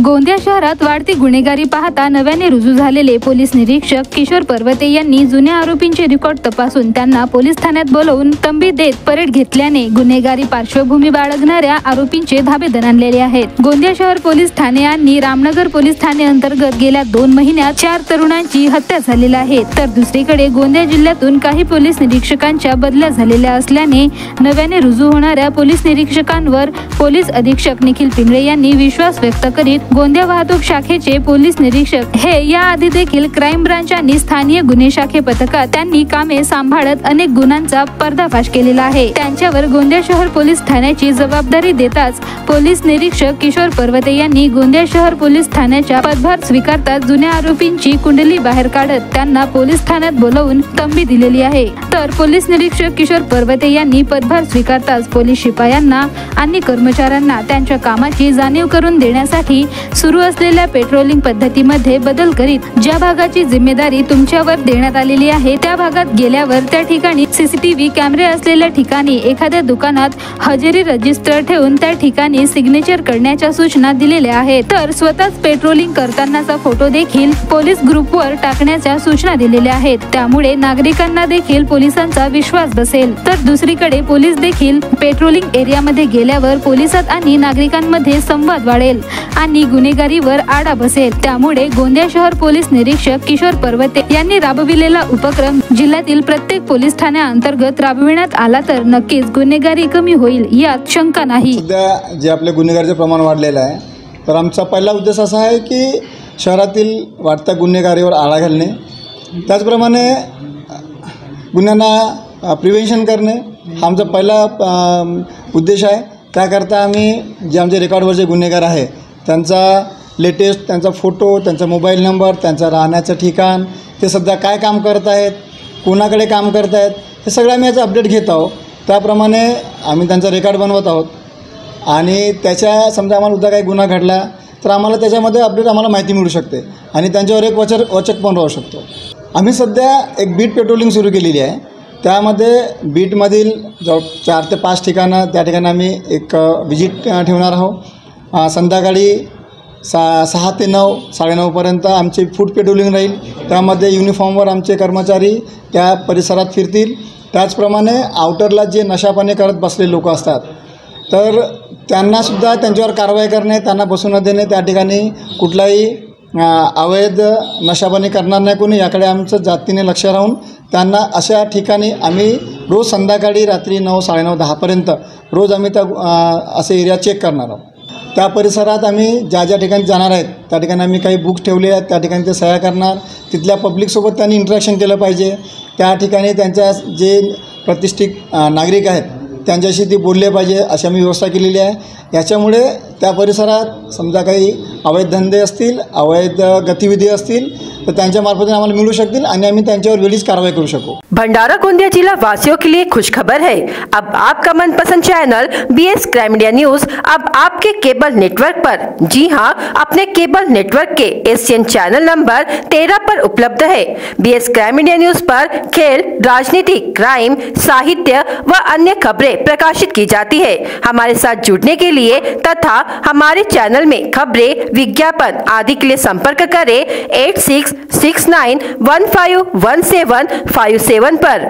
गोंदिया शहरात वाढती गुन्हेगारी पाहता नव्याने रुजू झालेले पोलीस निरीक्षक किशोर पर्वते यांनी जुन्या आरोपींचे रेकॉर्ड तपासून त्यांना पोलीस ठाण्यात बोलवून तंबी देत परेड घेतल्याने गुन्हेगारी पार्श्वभूमी बाळगणाऱ्या आरोपींचे धाबे दणाणलेले आहेत। गोंदिया शहर पोलीस ठाणे आणि रामनगर पोलीस ठाणे अंतर्गत गेल्या 2 महिन्यात 4 तरुणांची हत्या झालेली आहे, तर दुसरीकडे गोंदिया जिल्ह्यातून काही पोलीस निरीक्षकांच्या बदल्या झालेल्या असल्याने नव्याने रुजू होणाऱ्या पोलीस निरीक्षकांवर पोलीस अधीक्षक निखिल पिंगळे यांनी विश्वास व्यक्त करीत गोंदिया वाहतूक शाखेचे पोलीस निरीक्षक हे याआधी देखील क्राईम ब्रांच आणि स्थानीय गुन्हे शाखे पथकात त्यांनी कामे सांभाळत अनेक गुन्ह्यांचा पर्दाफाश केलेला आहे। त्यांच्यावर गोंदिया शहर पोलीस ठाण्याची जबाबदारी देताच पोलीस निरीक्षक किशोर पर्वते यांनी गोंदिया शहर पोलीस ठाण्याचा पदभार स्वीकारताच जुन्या आरोपींची कुंडली बाहेर काढत त्यांना पोलीस ठाण्यात बोलवून तंबी दिलेली आहे। तर पोलीस निरीक्षक किशोर पर्वते यांनी पदभार स्वीकारताच पोलीस शिपायांना आणि कर्मचाऱ्यांना त्यांच्या कामाची जाणीव करून देण्यासाठी सुरू असलेल्या पेट्रोलिंग पद्धतीमध्ये बदल करीत ज्या भागाची जिम्मेदारी तुमच्यावर देण्यात आलेली आहे त्या भागात गेल्यावर त्या ठिकाणी सीसीटीव्ही कॅमेरे असलेल्या ठिकाणी एखाद्या दुकानात हजेरी रजिस्टर ठेवून त्या ठिकाणी सिग्नेचर करण्याच्या सूचना दिलेल्या आहेत। तर स्वतःच पेट्रोलिंग करतानाचा फोटो देखील पोलीस ग्रुपवर टाकण्याच्या सूचना दिलेल्या आहेत, त्यामुळे नागरिकांना देखील पोलिसांचा विश्वास बसेल। तर दुसरीकडे पोलीस देखील पेट्रोलिंग एरियामध्ये गेल्यावर पोलिसात आणि नागरिकांमध्ये संवाद वाढेल आणि गुन्हेगारीवर आळा बसेल। त्यामुळे गोंदिया शहर पोलीस निरीक्षक किशोर पर्वते यांनी राबविलेला उपक्रम जिल्ह्यातील प्रत्येक पोलीस ठाण्याअंतर्गत राबविण्यात आला तर नक्कीच गुन्हेगारी कमी होईल यात शंका नाही। सध्या जे आपले गुन्हेगारीचे प्रमाण वाढलेलं आहे, तर आमचा पहिला उद्देश असा आहे की शहरातील वाढत्या गुन्हेगारीवर आळा घालणे, त्याचप्रमाणे गुन्ह्यांना प्रिव्हेन्शन करणे हा आमचा पहिला उद्देश आहे। त्याकरता आम्ही जे आमचे रेकॉर्डवरचे गुन्हेगार आहे त्यांचा लेटेस्ट त्यांचा फोटो, त्यांचा मोबाईल नंबर, त्यांचं राहण्याचं ठिकाण, ते सध्या काय काम करत आहेत, कोणाकडे काम करत आहेत, हे सगळं आम्ही याचं अपडेट घेत आहोत। त्याप्रमाणे आम्ही त्यांचा रेकॉर्ड बनवत आहोत आणि त्याच्या समजा आम्हाला उद्या काही गुन्हा घडला तर आम्हाला त्याच्यामध्ये अपडेट आम्हाला माहिती मिळू शकते आणि त्यांच्यावर एक वचक पण राहू शकतो। आम्ही सध्या एक बीट पेट्रोलिंग सुरू केलेली आहे, त्यामध्ये बीटमधील जवळ 4 ते 5 ठिकाणं त्या ठिकाणी आम्ही एक विजिट ठेवणार आहोत। संध्याकाळी 6 ते 9 9:30पर्यंत आमची फूड पेट्रोलिंग राहील, त्यामध्ये युनिफॉर्मवर आमचे कर्मचारी त्या परिसरात फिरतील। त्याचप्रमाणे आउटरला जे नशापाणी करत बसलेले लोक असतात तर त्यांनासुद्धा त्यांच्यावर कारवाई करणे, त्यांना बसू न देणे, त्या ठिकाणी कुठलाही अवैध नशापानी करणार नाही कोणी, याकडे आमचं जातीने लक्ष राहून त्यांना अशा ठिकाणी आम्ही रोज संध्याकाळी रात्री 9, 9:30, 10पर्यंत रोज आम्ही त्या असे एरिया चेक करणार आहोत। त्या परिसरात आम्ही ज्या ज्या ठिकाणी जाणार आहेत त्या ठिकाणी आम्ही काही बुक्स ठेवले आहेत, त्या ठिकाणी ते सह्या करणार, तिथल्या पब्लिकसोबत त्यांनी इंटरॅक्शन केलं पाहिजे, त्या ठिकाणी त्यांच्या जे प्रतिष्ठित नागरिक आहेत त्यांच्याशी ते बोलले पाहिजे अशी आम्ही व्यवस्था केलेली आहे। याच्यामुळे त्या परिसरात समजा काही अवैध धंदे असतील, अवैध गतिविधी असतील तो त्यांच्या मार्फत आम्हाला मिलू शकतील आणि आम्ही त्यांच्यावर वेळीच कारवाई करू शकू। भंडारा गोंदिया जिला वासियों के लिए खुशखबर है। अब आपका मनपसंद channel BS crime India news अब आपके केबल नेटवर्क पर, जी हां, अपने केबल नेटवर्क के एशियन चैनल नंबर 13 पर उपलब्ध है। BS क्राइम इंडिया न्यूज पर खेल, राजनीति, क्राइम, साहित्य व अन्य खबरें प्रकाशित की जाती है। हमारे साथ जुड़ने के लिए तथा हमारे चैनल में खबरें, विज्ञापन आदि के लिए संपर्क करें 8669151757 पर।